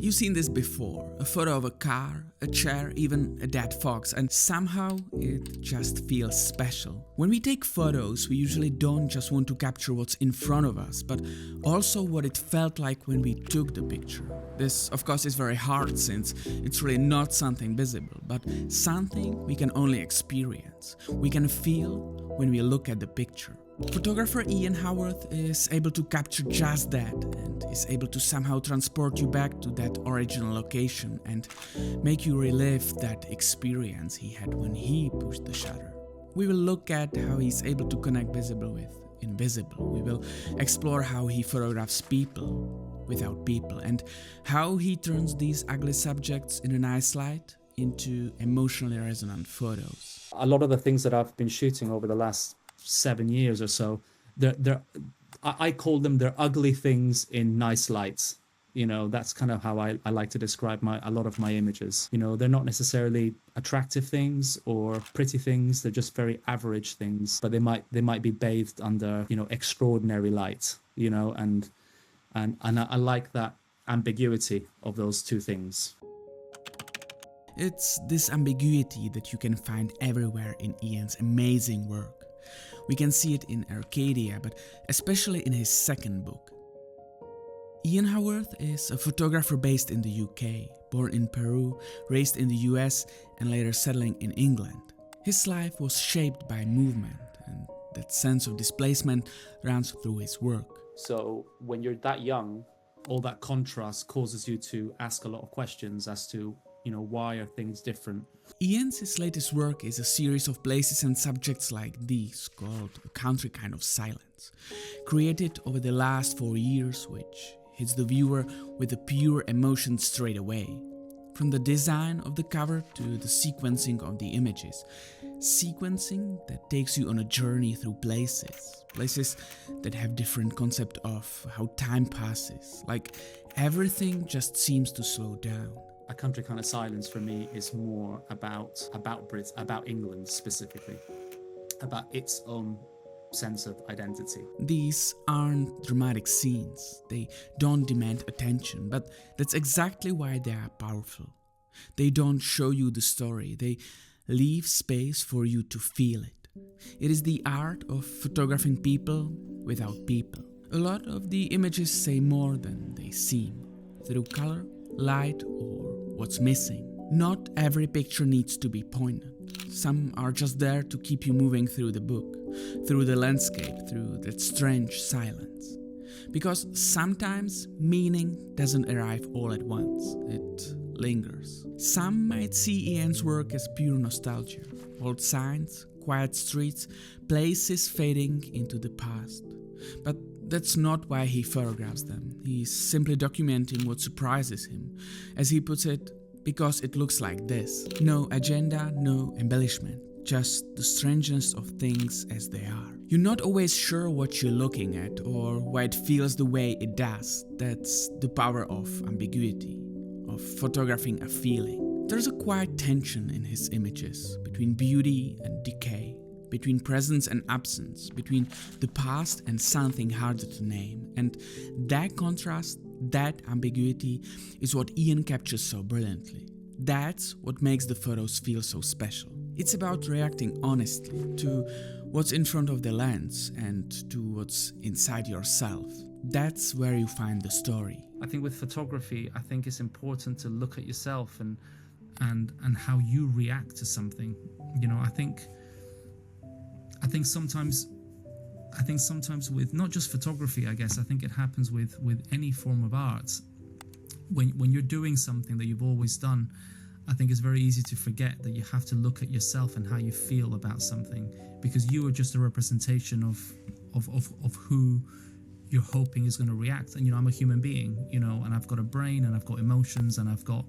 You've seen this before, a photo of a car, a chair, even a dead fox, and somehow it just feels special. When we take photos, we usually don't just want to capture what's in front of us, but also what it felt like when we took the picture. This, of course, is very hard since it's really not something visible, but something we can only experience, we can feel when we look at the picture. Photographer Ian Howorth is able to capture just that and is able to somehow transport you back to that original location and make you relive that experience he had when he pushed the shutter. We will look at how he's able to connect visible with invisible. We will explore how he photographs people without people and how he turns these ugly subjects in a nice light into emotionally resonant photos. A lot of the things that I've been shooting over the last 7 years or so, I call them they're ugly things in nice lights. You know, that's kind of how I like to describe a lot of my images. You know, they're not necessarily attractive things or pretty things. They're just very average things, but they might be bathed under, you know, extraordinary light. You know, and I like that ambiguity of those two things. It's this ambiguity that you can find everywhere in Ian's amazing work. We can see it in Arcadia, but especially in his second book. Ian Howorth is a photographer based in the UK, born in Peru, raised in the US, and later settling in England. His life was shaped by movement, and that sense of displacement runs through his work. So when you're that young, all that contrast causes you to ask a lot of questions as to, you know, why are things different? Ian's latest work is a series of places and subjects like these, called A Country Kind of Silence, created over the last 4 years, which hits the viewer with a pure emotion straight away. From the design of the cover to the sequencing of the images. Sequencing that takes you on a journey through places that have different concept of how time passes, like everything just seems to slow down. A Country Kind of Silence for me is more about Brits, about England specifically, about its own sense of identity. These aren't dramatic scenes, they don't demand attention, but that's exactly why they are powerful. They don't show you the story, they leave space for you to feel it. It is the art of photographing people without people. A lot of the images say more than they seem, through color, light, or what's missing. Not every picture needs to be poignant. Some are just there to keep you moving through the book, through the landscape, through that strange silence. Because sometimes meaning doesn't arrive all at once, it lingers. Some might see Ian's work as pure nostalgia, old signs, quiet streets, places fading into the past. But that's not why he photographs them. He's simply documenting what surprises him. As he puts it, because it looks like this. No agenda, no embellishment. Just the strangeness of things as they are. You're not always sure what you're looking at or why it feels the way it does. That's the power of ambiguity, of photographing a feeling. There's a quiet tension in his images between beauty and decay, between presence and absence, between the past and something harder to name. And that contrast, that ambiguity, is what Ian captures so brilliantly. That's what makes the photos feel so special. It's about reacting honestly to what's in front of the lens and to what's inside yourself. That's where you find the story. I think with photography, I think it's important to look at yourself and how you react to something. You know, I think sometimes with not just photography, I guess, I think it happens with any form of art. When you're doing something that you've always done, I think it's very easy to forget that you have to look at yourself and how you feel about something, because you are just a representation of who you're hoping is going to react. And, you know, I'm a human being, you know, and I've got a brain and I've got emotions and I've got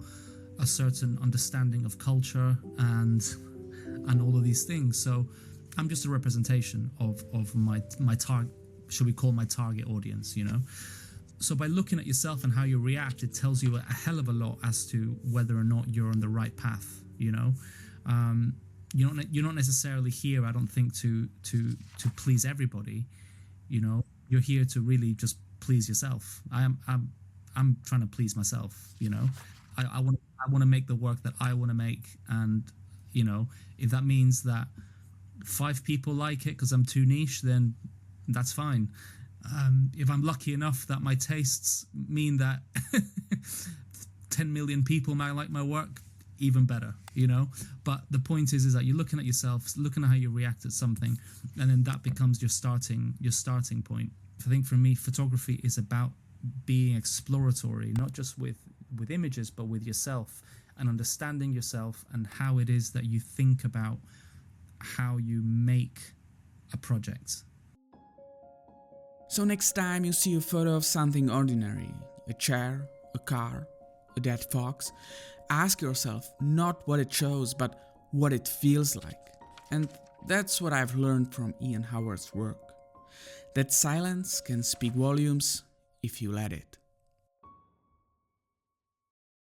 a certain understanding of culture and all of these things. So I'm just a representation of my target, should we call my target audience, you know? So by looking at yourself and how you react, it tells you a hell of a lot as to whether or not you're on the right path, you know? You're not necessarily here, I don't think, to please everybody, you know? You're here to really just please yourself. I'm trying to please myself, you know. I want to make the work that I want to make, and you know, if that means that 5 people like it because I'm too niche, then that's fine. If I'm lucky enough that my tastes mean that 10 million people might like my work, even better, you know. But the point is that you're looking at yourself, looking at how you react at something, and then that becomes your starting point. I think for me, photography is about being exploratory, not just with images, but with yourself, and understanding yourself and how it is that you think about how you make a project. So next time you see a photo of something ordinary, a chair, a car, a dead fox, ask yourself not what it shows, but what it feels like. And that's what I've learned from Ian Howorth's work. That silence can speak volumes if you let it.